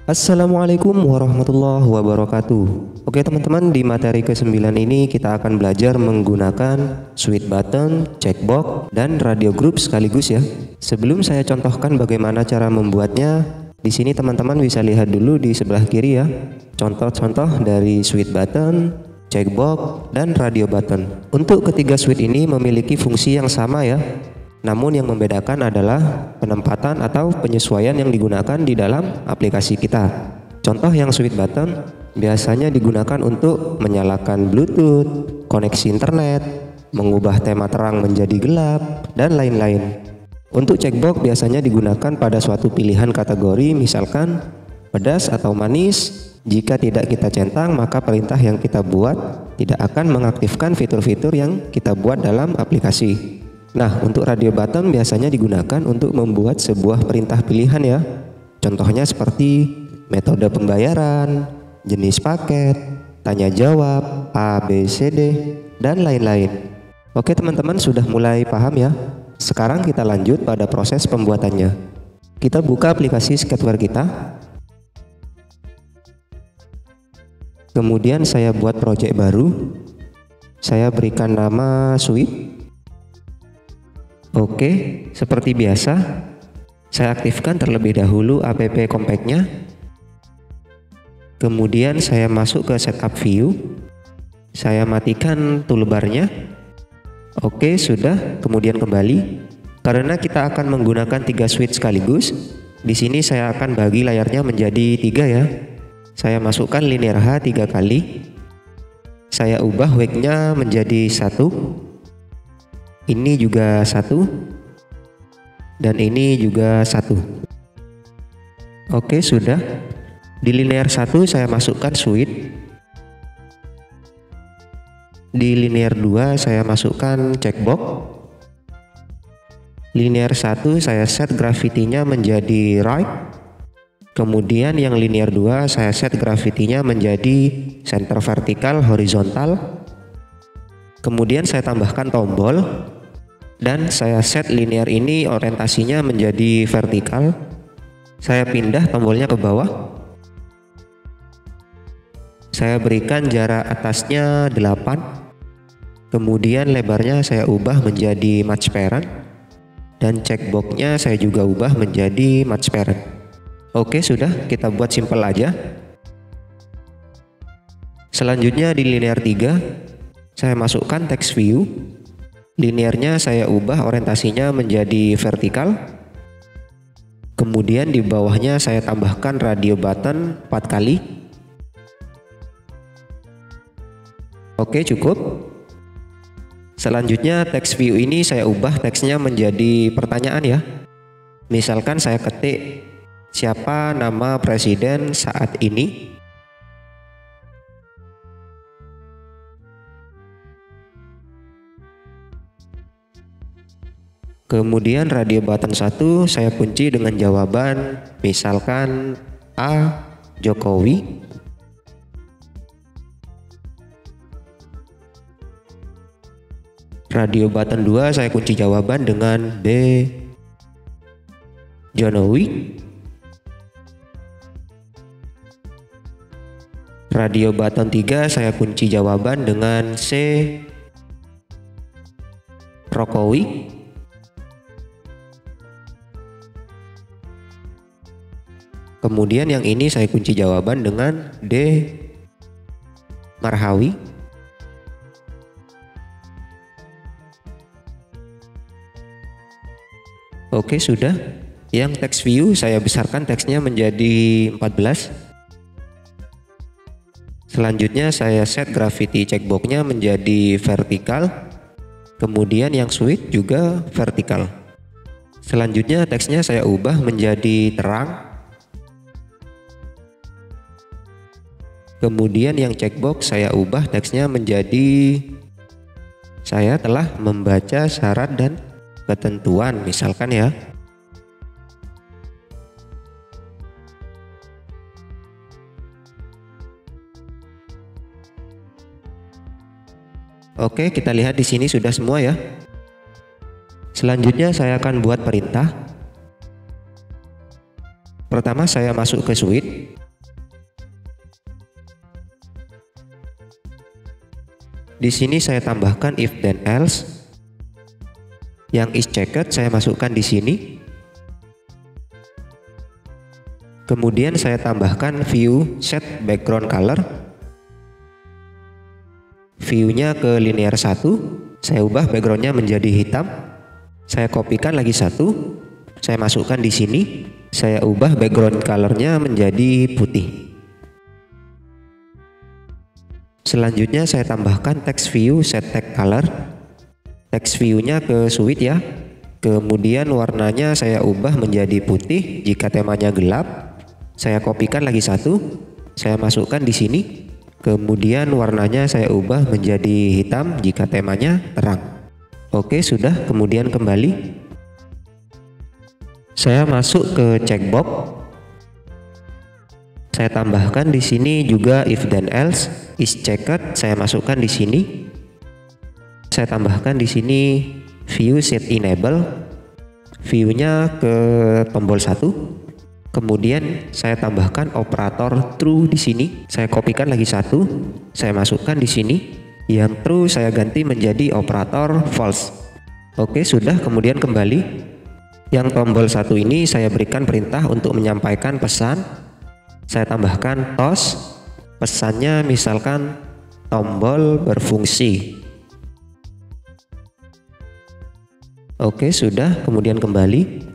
Assalamualaikum warahmatullahi wabarakatuh. Oke teman-teman, di materi ke-9 ini kita akan belajar menggunakan switch button, checkbox, dan radio group sekaligus ya. Sebelum saya contohkan bagaimana cara membuatnya, di sini teman-teman bisa lihat dulu di sebelah kiri ya. Contoh-contoh dari switch button, checkbox, dan radio button. Untuk ketiga switch ini memiliki fungsi yang sama ya. Namun yang membedakan adalah penempatan atau penyesuaian yang digunakan di dalam aplikasi kita. Contoh yang switch button biasanya digunakan untuk menyalakan Bluetooth, koneksi internet, mengubah tema terang menjadi gelap, dan lain-lain. Untuk checkbox biasanya digunakan pada suatu pilihan kategori, misalkan pedas atau manis. Jika tidak kita centang, maka perintah yang kita buat tidak akan mengaktifkan fitur-fitur yang kita buat dalam aplikasi. Nah, untuk radio button biasanya digunakan untuk membuat sebuah perintah pilihan ya. Contohnya seperti metode pembayaran, jenis paket, tanya jawab, A, B, C, D, dan lain-lain. Oke teman-teman, sudah mulai paham ya? Sekarang kita lanjut pada proses pembuatannya. Kita buka aplikasi Skateware kita. Kemudian saya buat project baru. Saya berikan nama switch. Oke, seperti biasa, saya aktifkan terlebih dahulu app compact-nya. Kemudian saya masuk ke setup view. Saya matikan toolbar-nya. Oke, sudah. Kemudian kembali. Karena kita akan menggunakan 3 switch sekaligus, di sini saya akan bagi layarnya menjadi 3 ya. Saya masukkan linear H 3 kali. Saya ubah wake-nya menjadi 1. Ini juga 1, dan ini juga 1. Oke, sudah. Di linear 1 saya masukkan switch. Di linear 2 saya masukkan checkbox. Linear 1 saya set gravity-nya menjadi right. Kemudian yang linear 2 saya set gravity-nya menjadi center vertikal horizontal. Kemudian saya tambahkan tombol. Dan saya set linear ini orientasinya menjadi vertikal. Saya pindah tombolnya ke bawah. Saya berikan jarak atasnya 8. Kemudian lebarnya saya ubah menjadi match parent. Dan checkboxnya saya juga ubah menjadi match parent. Oke, sudah, kita buat simple aja. Selanjutnya di linear 3 saya masukkan text view. Linearnya saya ubah orientasinya menjadi vertikal. Kemudian di bawahnya saya tambahkan radio button 4 kali. Oke, cukup. Selanjutnya text view ini saya ubah teksnya menjadi pertanyaan ya. Misalkan saya ketik siapa nama presiden saat ini. Kemudian radio button 1 saya kunci dengan jawaban misalkan A. Jokowi. Radio button 2 saya kunci jawaban dengan B. Jokowi. Radio button 3 saya kunci jawaban dengan C. Rokowi. Kemudian yang ini saya kunci jawaban dengan D. Marhawi. Oke, sudah. Yang text view saya besarkan teksnya menjadi 14. Selanjutnya saya set gravity checkboxnya menjadi vertikal. Kemudian yang switch juga vertikal. Selanjutnya teksnya saya ubah menjadi terang. Kemudian yang checkbox saya ubah teksnya menjadi saya telah membaca syarat dan ketentuan misalkan ya. Oke, kita lihat di sini sudah semua ya. Selanjutnya saya akan buat perintah. Pertama saya masuk ke switch. Di sini saya tambahkan if then else. Yang is checked saya masukkan di sini. Kemudian saya tambahkan view set background color. View-nya ke linear 1. Saya ubah backgroundnya menjadi hitam. Saya kopikan lagi 1. Saya masukkan di sini. Saya ubah background colornya menjadi putih. Selanjutnya saya tambahkan text view set text color. Text view-nya ke switch ya. Kemudian warnanya saya ubah menjadi putih jika temanya gelap. Saya kopikan lagi 1. Saya masukkan di sini. Kemudian warnanya saya ubah menjadi hitam jika temanya terang. Oke, sudah. Kemudian kembali. Saya masuk ke checkbox. Saya tambahkan di sini juga if then else, is checked. Saya masukkan di sini. Saya tambahkan di sini view set enable. View-nya ke tombol 1. Kemudian saya tambahkan operator true di sini. Saya kopikan lagi 1. Saya masukkan di sini. Yang true saya ganti menjadi operator false. Oke, sudah. Kemudian kembali. Yang tombol 1 ini saya berikan perintah untuk menyampaikan pesan. Saya tambahkan tos. Pesannya misalkan tombol berfungsi. Oke, sudah. Kemudian kembali.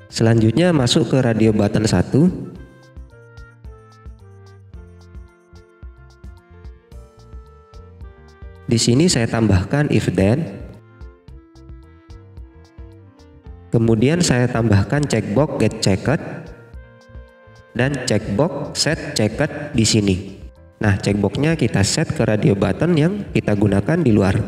Selanjutnya masuk ke radio button 1. Di sini saya tambahkan if then. Kemudian saya tambahkan checkbox get checked dan checkbox set checked di sini. Nah, checkboxnya kita set ke radio button yang kita gunakan di luar.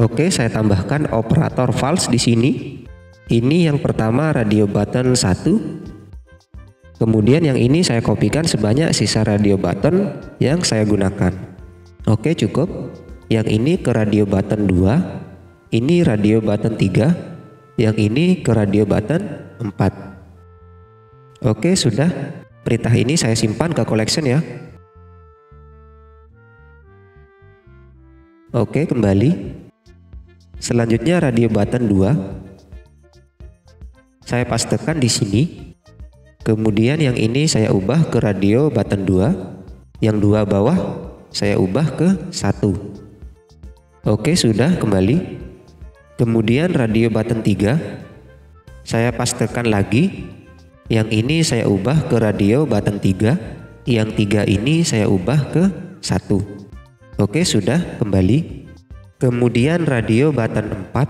Oke, saya tambahkan operator false di sini. Ini yang pertama radio button 1. Kemudian yang ini saya kopikan sebanyak sisa radio button yang saya gunakan. Oke, cukup. Yang ini ke radio button 2. Ini radio button 3. Yang ini ke radio button 4. Oke, sudah. Perintah ini saya simpan ke collection ya. Oke, kembali. Selanjutnya radio button 2. Saya pastekan di sini. Kemudian yang ini saya ubah ke radio button 2. Yang 2 bawah saya ubah ke 1. Oke, sudah. Kembali. Kemudian radio button 3 saya pastekan lagi. Yang ini saya ubah ke radio button 3. Yang 3 ini saya ubah ke 1. Oke, sudah. Kembali. Kemudian radio button 4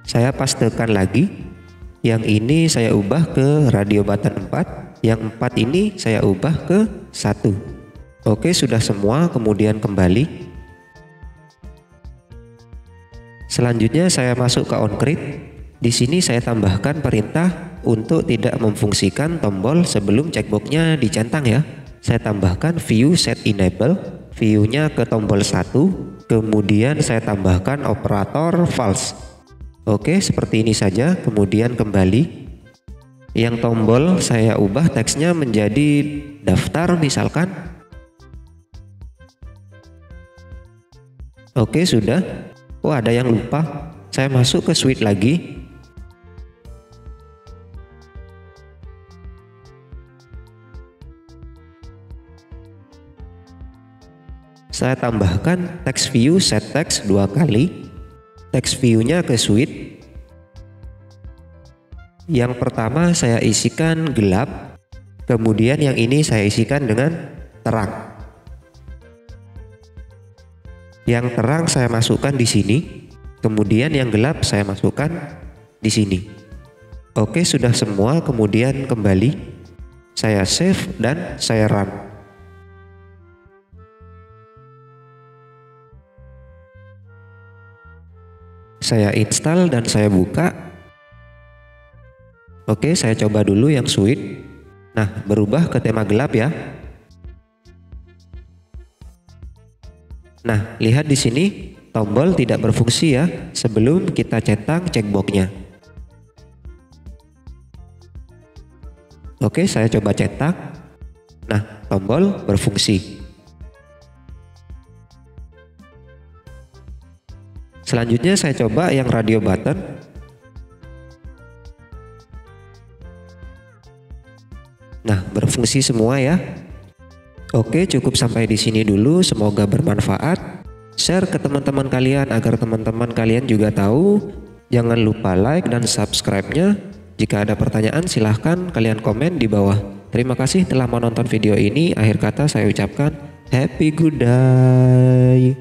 saya pastekan lagi. Yang ini saya ubah ke radio button 4. Yang 4 ini saya ubah ke 1. Oke, sudah semua. Kemudian kembali. Selanjutnya saya masuk ke onCreate. Di sini saya tambahkan perintah untuk tidak memfungsikan tombol sebelum checkboxnya dicentang ya. Saya tambahkan view set enable. View-nya ke tombol 1. Kemudian saya tambahkan operator false. Oke, seperti ini saja. Kemudian kembali. Yang tombol saya ubah teksnya menjadi daftar misalkan. Oke, sudah. Oh, ada yang lupa. Saya masuk ke switch lagi. Saya tambahkan text view set text 2 kali. Text view-nya ke switch. Yang pertama saya isikan gelap. Kemudian yang ini saya isikan dengan terang. Yang terang saya masukkan di sini. Kemudian yang gelap saya masukkan di sini. Oke, sudah semua. Kemudian kembali. Saya save dan saya run. Saya install dan saya buka. Oke, saya coba dulu yang switch. Nah, berubah ke tema gelap ya. Nah, lihat di sini tombol tidak berfungsi ya sebelum kita centang checkboxnya. Oke, saya coba cetak. Nah, tombol berfungsi. Selanjutnya saya coba yang radio button. Nah, berfungsi semua ya. Oke, cukup sampai di sini dulu. Semoga bermanfaat. Share ke teman-teman kalian agar teman-teman kalian juga tahu. Jangan lupa like dan subscribe-nya. Jika ada pertanyaan silahkan kalian komen di bawah. Terima kasih telah menonton video ini. Akhir kata saya ucapkan happy good day.